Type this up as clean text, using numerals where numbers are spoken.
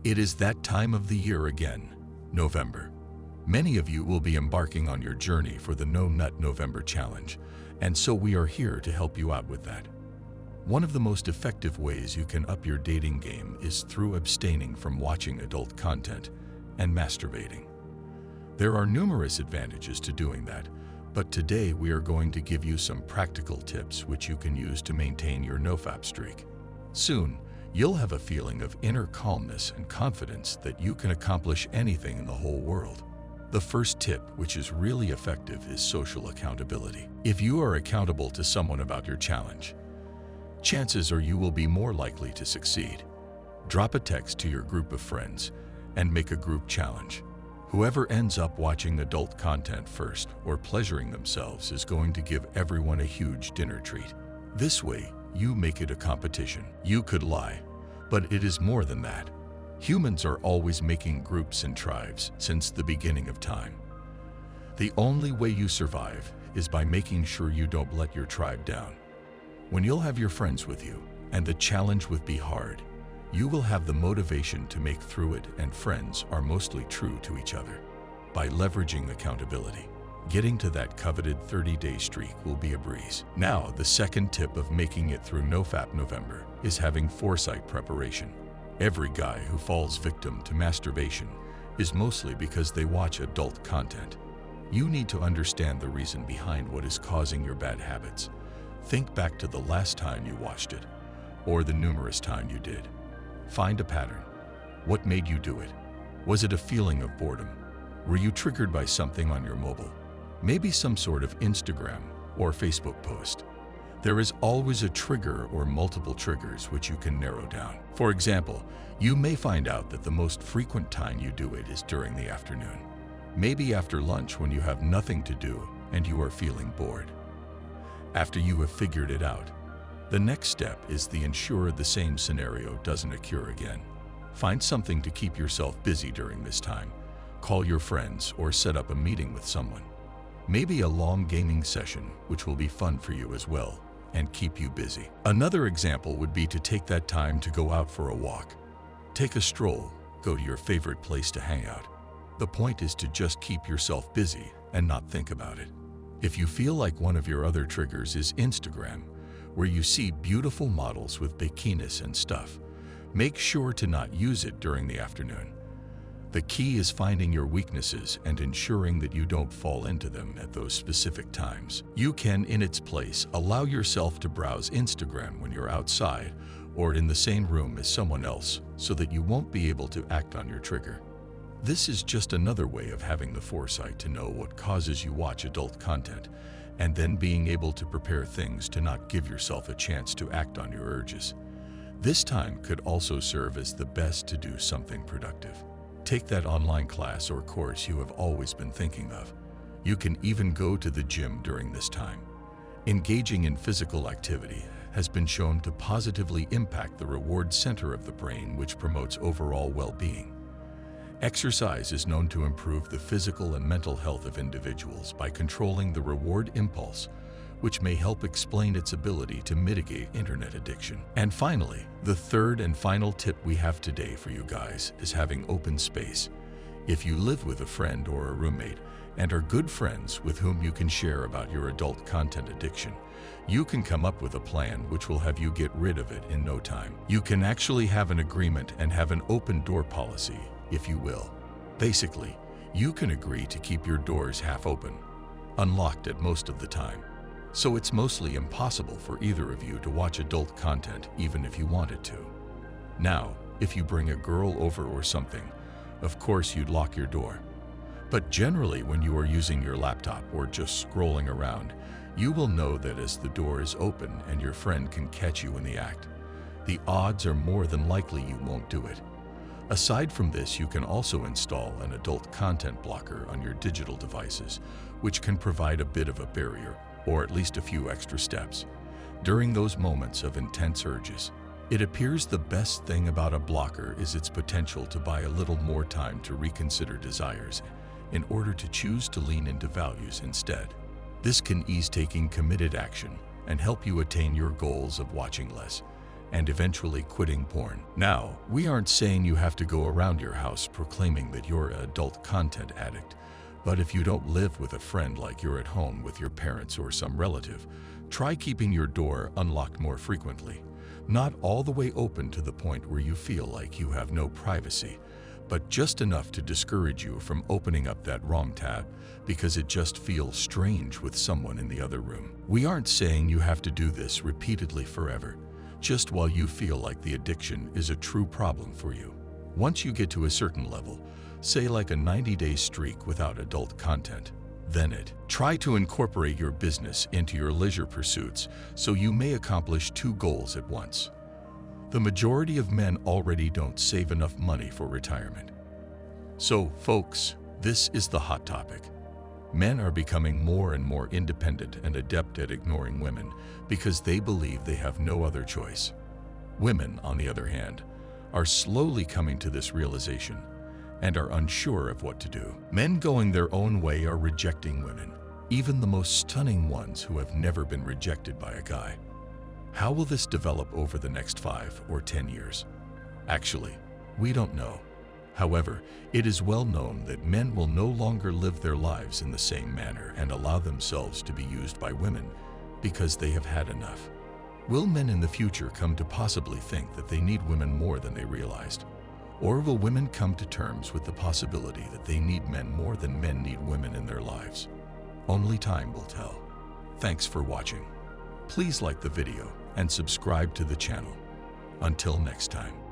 It is that time of the year again, November. Many of you will be embarking on your journey for the No Nut November Challenge, and so we are here to help you out with that. One of the most effective ways you can up your dating game is through abstaining from watching adult content and masturbating. There are numerous advantages to doing that, but today we are going to give you some practical tips which you can use to maintain your nofap streak. Soon, you'll have a feeling of inner calmness and confidence that you can accomplish anything in the whole world. The first tip, which is really effective, is social accountability. If you are accountable to someone about your challenge, chances are you will be more likely to succeed. Drop a text to your group of friends and make a group challenge. Whoever ends up watching adult content first or pleasuring themselves is going to give everyone a huge dinner treat. This way, you make it a competition. You could lie, but it is more than that. Humans are always making groups and tribes since the beginning of time. The only way you survive is by making sure you don't let your tribe down. When you'll have your friends with you, and the challenge will be hard, you will have the motivation to make through it, and friends are mostly true to each other. By leveraging accountability, getting to that coveted 30-day streak will be a breeze. Now, the second tip of making it through NoFap November is having foresight preparation. Every guy who falls victim to masturbation is mostly because they watch adult content. You need to understand the reason behind what is causing your bad habits. Think back to the last time you watched it, or the numerous times you did. Find a pattern. What made you do it? Was it a feeling of boredom? Were you triggered by something on your mobile? Maybe some sort of Instagram or Facebook post. There is always a trigger or multiple triggers which you can narrow down. For example, you may find out that the most frequent time you do it is during the afternoon. Maybe after lunch when you have nothing to do and you are feeling bored. After you have figured it out, the next step is to ensure the same scenario doesn't occur again. Find something to keep yourself busy during this time. Call your friends or set up a meeting with someone. Maybe a long gaming session, which will be fun for you as well and keep you busy. Another example would be to take that time to go out for a walk. Take a stroll, go to your favorite place to hang out. The point is to just keep yourself busy and not think about it. If you feel like one of your other triggers is Instagram, where you see beautiful models with bikinis and stuff, make sure to not use it during the afternoon. The key is finding your weaknesses and ensuring that you don't fall into them at those specific times. You can, in its place, allow yourself to browse Instagram when you're outside or in the same room as someone else so that you won't be able to act on your trigger. This is just another way of having the foresight to know what causes you watch adult content and then being able to prepare things to not give yourself a chance to act on your urges. This time could also serve as the best to do something productive. Take that online class or course you have always been thinking of. You can even go to the gym during this time. Engaging in physical activity has been shown to positively impact the reward center of the brain, which promotes overall well-being. Exercise is known to improve the physical and mental health of individuals by controlling the reward impulse, which may help explain its ability to mitigate internet addiction. And finally, the third and final tip we have today for you guys is having open space. If you live with a friend or a roommate and are good friends with whom you can share about your adult content addiction, you can come up with a plan which will have you get rid of it in no time. You can actually have an agreement and have an open door policy, if you will. Basically, you can agree to keep your doors half open, unlocked at most of the time. So it's mostly impossible for either of you to watch adult content even if you wanted to. Now, if you bring a girl over or something, of course you'd lock your door. But generally when you are using your laptop or just scrolling around, you will know that as the door is open and your friend can catch you in the act, the odds are more than likely you won't do it. Aside from this, you can also install an adult content blocker on your digital devices, which can provide a bit of a barrier, or at least a few extra steps, during those moments of intense urges. It appears the best thing about a blocker is its potential to buy a little more time to reconsider desires in order to choose to lean into values instead. This can ease taking committed action and help you attain your goals of watching less and eventually quitting porn. Now, we aren't saying you have to go around your house proclaiming that you're an adult content addict, but if you don't live with a friend like you're at home with your parents or some relative, try keeping your door unlocked more frequently. Not all the way open to the point where you feel like you have no privacy, but just enough to discourage you from opening up that wrong tab because it just feels strange with someone in the other room. We aren't saying you have to do this repeatedly forever, just while you feel like the addiction is a true problem for you. Once you get to a certain level, say like a 90-day streak without adult content, then try to incorporate your business into your leisure pursuits so you may accomplish two goals at once. The majority of men already don't save enough money for retirement. So, folks, this is the hot topic. Men are becoming more and more independent and adept at ignoring women because they believe they have no other choice. Women, on the other hand, are slowly coming to this realization and are unsure of what to do. Men going their own way are rejecting women, even the most stunning ones who have never been rejected by a guy. How will this develop over the next 5 or 10 years? Actually, we don't know. However, it is well known that men will no longer live their lives in the same manner and allow themselves to be used by women because they have had enough. Will men in the future come to possibly think that they need women more than they realized? Or will women come to terms with the possibility that they need men more than men need women in their lives? Only time will tell. Thanks for watching. Please like the video and subscribe to the channel. Until next time.